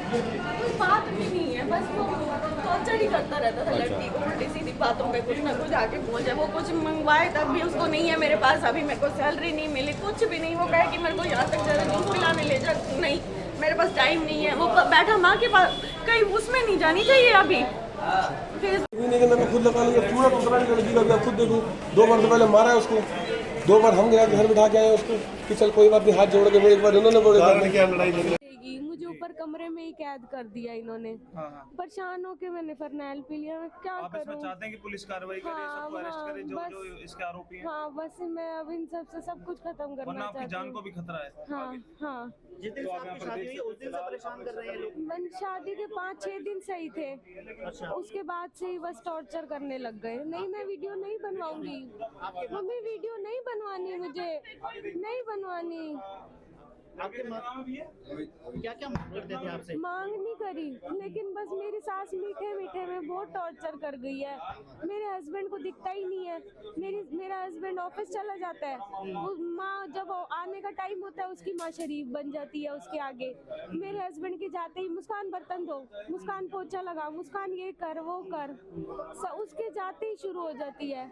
कोई बात भी नहीं है, बस वो टॉर्चर ही करता रहता था लड़की को। उल्टी सीधी बातों पे कुछ ना कुछ आके बोल जाए। वो कुछ मंगवाए तब भी उसको नहीं है मेरे पास, अभी मेरे को सैलरी नहीं मिली, कुछ भी नहीं। वो कहे कि मेरे को यहाँ तक ज़रा जूस पिलाने ले जा, नहीं मेरे पास टाइम नहीं है। वो बैठा माँ के पास, कहीं उसमें नहीं जानी चाहिए अभी। नहीं कि मैंने खुद लगा लिया पूरा टुकड़ा लड़की का भी। आप खुद देखो 2 बार तो पहले मारा है उसको, 2 बार हम गए घर बिठा के आए उसको कि चल कोई बात नहीं, हाथ जोड़ के। एक बार इन्होंने बोले क्या लड़ाई लगी, मुझे ऊपर कमरे में ही कैद कर दिया इन्होंने। परेशान होके मैंने फरनैल पी लिया। मैं क्या आप इसमें चाहते हैं कि पुलिस कार्रवाई करे, सबको अरेस्ट करे जो इसके आरोपी हैं? हाँ बस मैं अब इन सब से सब कुछ खत्म करना चाहती हूँ। आपकी जान को भी खतरा है। हाँ जिस दिन आपकी शादी हुई उस दिन से परेशान कर रहे हैं लोग। मन शादी के 5-6 दिन सही थे, उसके बाद से ही बस टॉर्चर करने लग गए। नहीं मैं वीडियो नहीं बनवाऊंगी, मम्मी वीडियो नहीं बनवानी, मुझे नहीं बनवानी। आपके क्या क्या मांग करते थे आपसे? मांग नहीं करी, लेकिन बस मेरी सास मीठे मीठे में बहुत टॉर्चर कर गई है। मेरे हस्बैंड को दिखता ही नहीं है। मेरा हस्बैंड ऑफिस चला जाता है, वो माँ जब आने का टाइम होता है उसकी माँ शरीफ बन जाती है उसके आगे। मेरे हस्बैंड के जाते ही मुस्कान बर्तन धो, मुस्कान पोछा लगा, मुस्कान ये कर वो कर, उसके जाते ही शुरू हो जाती है।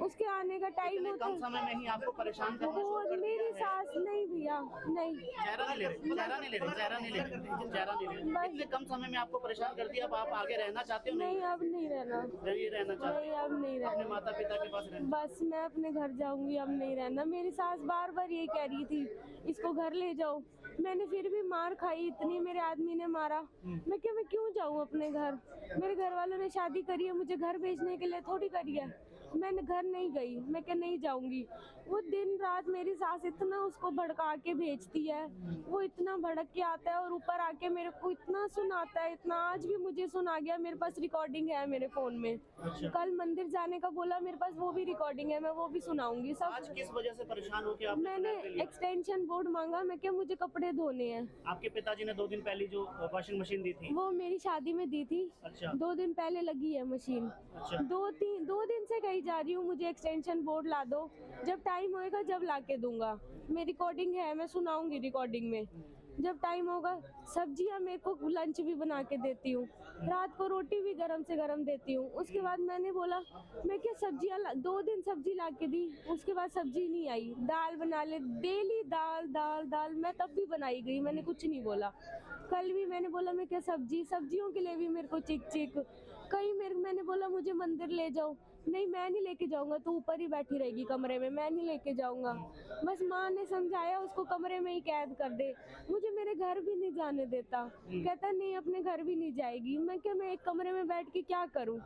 उसके आने का टाइम होता है। कम समय में ही आपको परेशान करना शुरू कर दिया? मेरी सास नहीं भैया, नहीं चेहरा नहीं ले रहे। इतने कम समय में आपको परेशान कर दिया, अब आप आगे रहना चाहते हो? नहीं अब नहीं रहना, नहीं रहना चाहते? नहीं अब नहीं रहना। अपने माता पिता के पास रहना? बस मैं अपने घर जाऊंगी, अब नहीं रहना। मेरी सास बार बार यही कह रही थी इसको घर ले जाओ। मैंने फिर भी मार खाई इतनी, मेरे आदमी ने मारा। मैं क्यों जाऊं अपने घर? मेरे घर वालों ने शादी करी है, मुझे घर भेजने के लिए थोड़ी करी है। मैंने घर नहीं गई, मैं क्या नहीं जाऊंगी। वो दिन रात मेरी सास इतना उसको भड़का के भेजती है, वो इतना भड़क के आता है और ऊपर आके मेरे को इतना सुनाता है, इतना। आज भी मुझे सुना गया, मेरे पास रिकॉर्डिंग है मेरे फोन में। कल मंदिर जाने का बोला, मेरे पास वो भी रिकॉर्डिंग है, मैं वो भी सुनाऊंगी सब। आज किस वजह से परेशान हो के आप? मैंने एक्सटेंशन बोर्ड मांगा, मैं क्या मुझे कपड़े धोने हैं। आपके पिताजी ने 2 दिन पहले जो वॉशिंग मशीन दी थी वो मेरी शादी में दी थी। अच्छा। 2 दिन पहले लगी है मशीन। अच्छा। 2 दिन से कही जा रही हूँ मुझे एक्सटेंशन बोर्ड ला दो, जब टाइम होएगा जब लाके दूंगा। मेरी रिकॉर्डिंग है, मैं सुनाऊंगी रिकॉर्डिंग में जब टाइम होगा। सब्जियां मेरे को लंच भी बना के देती हूँ, रात को रोटी भी गरम से गरम देती हूँ। उसके बाद मैंने बोला मैं क्या सब्जियां 2 दिन सब्जी ला के दी, उसके बाद सब्जी नहीं आई। दाल बना ले, डेली दाल दाल दाल, मैं तब भी बनाई गई, मैंने कुछ नहीं बोला। कल भी मैंने बोला मैं क्या सब्जियों के लिए भी मेरे को चिक कहीं मैंने बोला मुझे मंदिर ले जाओ, नहीं मैं नहीं लेके जाऊंगा, तू ऊपर ही बैठी रहेगी कमरे में, मैं नहीं लेके जाऊंगा। बस माँ ने समझाया उसको कमरे में ही कैद कर दे। मुझे मेरे घर भी नहीं जाने देता, कहता नहीं अपने घर भी नहीं जाएगी। मैं क्या मैं एक कमरे में बैठ के क्या करूं?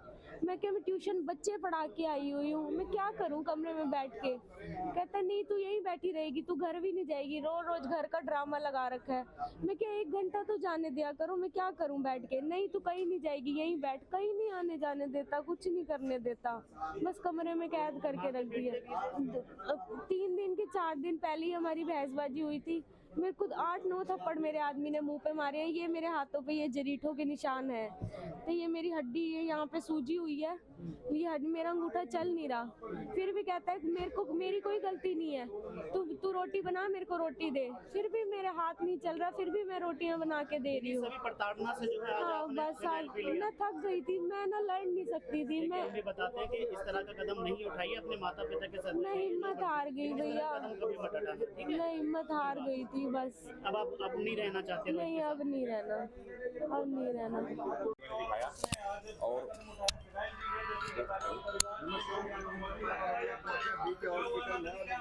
मैं क्या मैं ट्यूशन बच्चे पढ़ा के आई हुई हूँ, मैं क्या करूं कमरे में बैठ के? कहता नहीं तू यहीं बैठी रहेगी, तू घर भी नहीं जाएगी, रोज रोज घर का ड्रामा लगा रखा है। मैं क्या 1 घंटा तो जाने दिया करो, मैं क्या करूं बैठ के? नहीं तू कहीं नहीं जाएगी, यहीं बैठ। कहीं नहीं आने जाने देता, कुछ नहीं करने देता, बस कमरे में कैद करके रख दिया। 3 दिन के 4 दिन पहले ही हमारी बहसबाजी हुई थी। मेरे खुद 8-9 थप्पड़ मेरे आदमी ने मुंह पे मारे हैं। ये मेरे हाथों पे ये जरीठों के निशान है, तो ये मेरी हड्डी ये यहाँ पे सूजी हुई है, ये हड्डी, मेरा अंगूठा चल नहीं रहा। फिर भी कहता है मेरी कोई गलती नहीं है, तू रोटी बना, मेरे को रोटी दे। फिर भी मेरे हाथ नहीं चल रहा, फिर भी मैं रोटियां बना के दे रही हूँ। प्रताड़ना से जो है हाँ बस मैं थक गई थी, मैं ना लड़ नहीं सकती थी। मैं भी बताते हैं कि इस तरह का कदम नहीं उठाइए अपने माता पिता के साथ। मैं हिम्मत हार गई भैया, मैं हिम्मत हार गई थी बस। अब आप नहीं रहना चाहते? नहीं अब नहीं रहना, अब नहीं रहना। और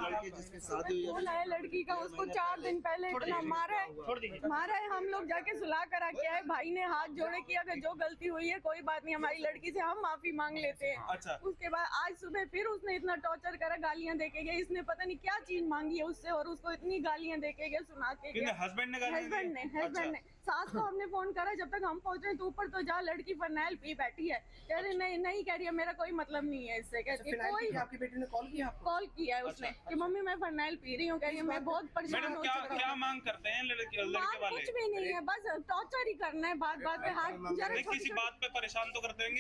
लड़की जिसकी शादी हुई बोला है लड़की का, उसको 4 दिन पहले इतना मारा है। हम लोग जाके सुलह करा के आए, भाई ने हाथ जोड़े कि अगर जो गलती हुई है कोई बात नहीं, हमारी लड़की से हम माफी मांग लेते हैं। अच्छा। उसके बाद आज सुबह फिर उसने इतना टॉर्चर करा, गालियां देके गया। इसने पता नहीं क्या चीज मांगी है उससे और उसको इतनी गालियां देके गया, सुना के गया। हस्बैंड ने सास को हमने फोन करा, जब तक हम पहुंचे तो ऊपर तो जा, लड़की फरनैल पी बैठी है। कह रही नहीं कह रही है मेरा कोई मतलब नहीं है इससे। कहती है कोई आपकी बेटी ने कॉल किया है उसने कि मम्मी मैं फरनैल पी रही हूँ। कह रही है मैं बहुत परेशान हो चुकी हूँ। क्या मांग करते हैं लड़के वाले? कुछ भी नहीं है, बस टॉर्चर ही करना है, बात बात पे हाथ जरा किसी बात पे परेशान तो करते हैं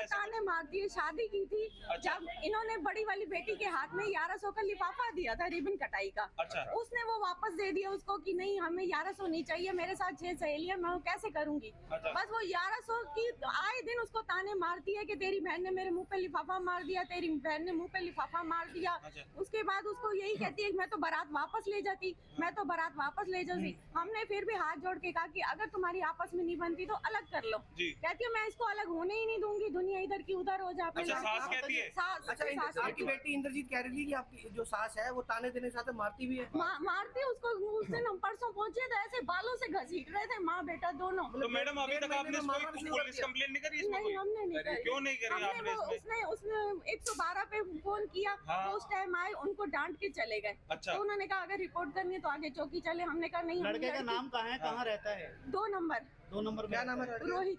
ताने मारती है। शादी की थी जब इन्होंने बड़ी वाली बेटी के हाथ में 1100 का लिफाफा दिया था रिबन कटाई का। अच्छा। उसने वो वापस दे दिया उसको कि नहीं हमें 1100 नहीं चाहिए, मेरे साथ 6 सहेलियां, मैं वो कैसे करूंगी। अच्छा। बस वो 1100 की आए दिन उसको ताने मारती है कि तेरी बहन ने मेरे मुंह पे लिफाफा मार दिया, तेरी बहन ने मुंह पे लिफाफा मार दिया। अच्छा। उसके बाद उसको यही कहती है कि मैं तो बारात वापस ले जाती, मैं तो बारात वापस ले जाती। हमने फिर भी हाथ जोड़ के कहा कि अगर तुम्हारी आपस में नहीं बनती तो अलग कर लो। जी। कहती है मैं इसको अलग होने ही नहीं दूंगी, दुनिया इधर की उधर हो जा। अच्छा, सास कहती है? सास आपकी बेटी इंद्रजीत कह रही थी कि आपकी जो सास है वो ताने देने के साथ मारती भी है। मारती उसको। उस दिन हम परसों पहुंचे तो ऐसे बालों से घसीट रहे थे, माँ बेटा दोनों। तो मैडम अभी तक आपने कोई पुलिस कंप्लेंट नहीं करी इसमें? नहीं, हमने नहीं करी। क्यों नहीं करी आपने इसमें? उसने 112 पे फोन किया। हाँ। उस टाइम आए, उनको डांट के चले गए। अच्छा। तो उन्होंने कहा अगर रिपोर्ट करनी है तो आगे चौकी चले। हमने कहा नहीं। लड़के का नाम कहाँ है, कहाँ रहता है? 2 नंबर। 2 नंबर क्या नाम है? रोहित।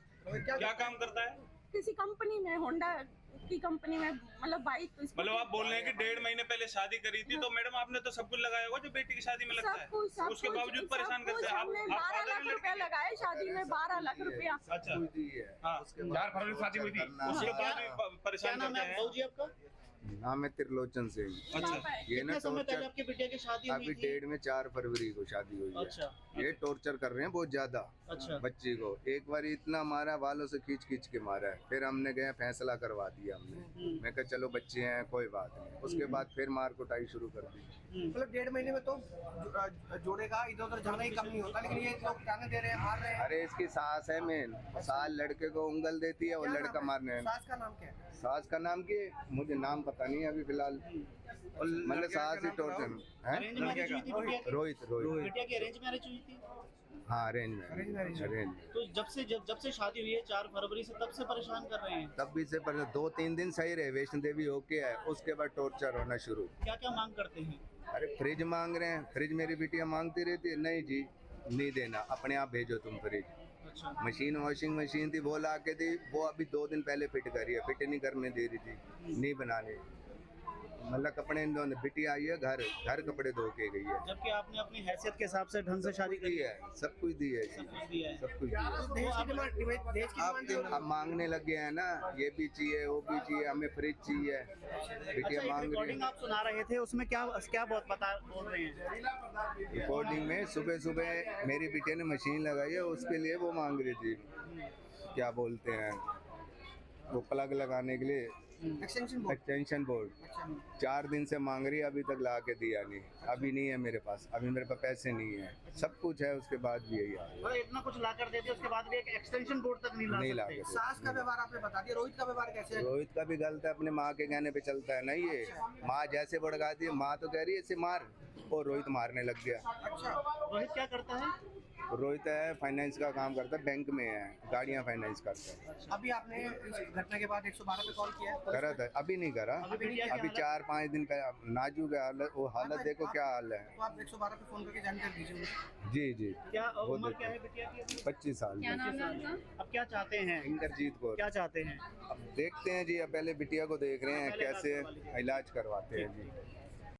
क्या काम करता है? किसी कंपनी में, होंडा की कंपनी में, मतलब बाइक। मतलब आप बोल रहे हैं कि 1.5 महीने पहले शादी करी थी, तो मैडम आपने तो सब कुछ लगाया होगा जो बेटी की शादी में लगता है, उसके बावजूद परेशान करते हैं आप। 12 लाख रुपया लगाए शादी में, 12 लाख रुपया। अच्छा, हाँ, 4 फरवरी को शादी हुई थी। उसके बाद भी क्या परेशान नाम करते है हैं। बाबू जी आपका? नाम है त्रिलोचन सिंह। अच्छा, ये ना कितने समय पहले टॉर्चर आपकी बिटिया की शादी हुई अभी थी? डेढ़ में 4 फरवरी को शादी हुई है। अच्छा। ये टॉर्चर कर रहे हैं बहुत ज्यादा अच्छा। बच्ची को। एक बार इतना मारा, बालों से खींच खींच के मारा है। फिर हमने गए फैसला करवा दिया हमने। मैं कहा चलो बच्चे हैं कोई बात नहीं। उसके बाद फिर मार कुटाई शुरू कर दी। मतलब 1.5 महीने में तो जोड़े का इधर उधर जाना ही कम नहीं होता, लेकिन ये लोग जाने दे रहे हैं, मार रहे हैं। अरे इसकी सास है मेन, सास लड़के को उंगल देती है और क्या नाम लड़का है? मारने है। सास का नाम क्या है? सास का नाम की मुझे नाम पता नहीं है अभी फिलहाल। मतलब सास ही टॉर्चर है। अरेंज मैरिज हुई थी बिटिया की? रोहित बिटिया की अरेंज मैरिज हुई थी? हाँ अरेंज में। तो जब से शादी हुई है 4 फरवरी से, तब से परेशान कर रहे हैं? तब भी से पर 2-3 दिन सही रहे, वैष्णो देवी होके आए, उसके बाद टॉर्चर होना शुरू। क्या क्या मांग करते हैं? अरे फ्रिज मांग रहे हैं। फ्रिज मेरी बिटिया मांगती रहती है, नहीं जी नहीं देना, अपने आप भेजो तुम फ्रिज। अच्छा। मशीन वॉशिंग मशीन थी, वो ला के दी, वो अभी 2 दिन पहले फिट करी है, फिट नहीं करने दे रही थी, नहीं बनाने। मतलब कपड़े बिटिया आई है, घर कपड़े धो के गई है। जबकि आपने अपनी हैसियत के हिसाब से ढंग से शादी दी की है, सब कुछ दी है, सब कुछ दिया है। सब कुछ दिया है। दहेज की डिमांड अब मांगने लग गए हैं ना, ये भी चाहिए वो भी चाहिए, हमें फ्रिज चाहिए। बिटिया अच्छा, मांग रही रिकॉर्डिंग है। आप सुना रहे थे, उसमें क्या बहुत बोल रहे हैं? रिकॉर्डिंग में सुबह सुबह मेरी बिटिया ने मशीन लगाई है, उसके लिए वो मांग रही थी, क्या बोलते हैं वो प्लग लगाने के लिए, एक्सटेंशन बोर्ड। 4 दिन से मांग रही है, अभी तक ला के दिया नहीं। अभी नहीं है मेरे पास, अभी मेरे पास पैसे नहीं है, सब कुछ है उसके बाद भी यही हाल है। मतलब इतना कुछ ला कर देते, उसके बाद भी एक एक्सटेंशन बोर्ड तक नहीं नहीं ला ला सकते। के सास का व्यवहार आपने बता दिया, रोहित का व्यवहार कैसे है? रोहित का भी गलत है, अपने माँ के कहने पे चलता है ना। ये माँ जैसे भड़काती है, माँ तो कह रही है इसे मार, और रोहित मारने लग गया। अच्छा, रोहित क्या करता है? रोहित है फाइनेंस का काम करता है, बैंक में है, गाड़ियाँ फाइनेंस करता है। अभी आपने इस घटना के बाद 112 पे कॉल किया है? करा था, अभी नहीं करा, अभी 4-5 दिन पहले। नाजू का हालत, वो हालत देखो क्या हाल है। तो आप 112 पे फोन करके जानकारी दीजिए मुझे। जी जी। क्या वो उम्र देखो। क्या है बिटिया की? 25 साल। अब क्या चाहते हैं? इंद्रजीत को क्या चाहते हैं? अब देखते हैं जी, अब पहले बिटिया को देख रहे हैं, कैसे इलाज करवाते हैं जी।